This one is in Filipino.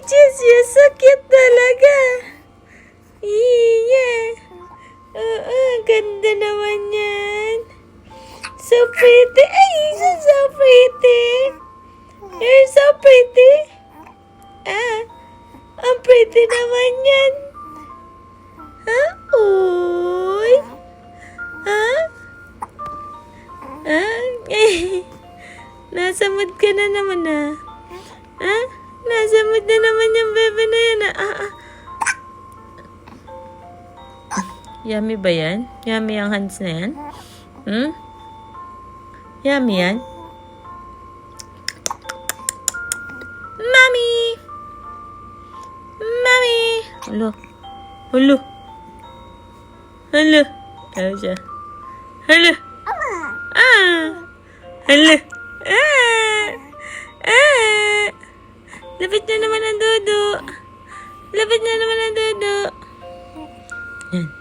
siya. So cute talaga. Yeah. Oo, ganda naman yan. So pretty. Ay, she's so pretty. You're so pretty. Ang pretty naman yan. Ha? Uy. Ha? Ha? Nasa mood ka na naman Ha? Nasa mood na naman yung bebe na yan Yummy ba yan? Yummy ang hands na yan? Yummy yan? Mommy! Mommy! Hello. Hello. Hello. Ayaw siya. Hello. Hello. Lapit na naman ang dudu. Lapit na naman ang dudu. Yan.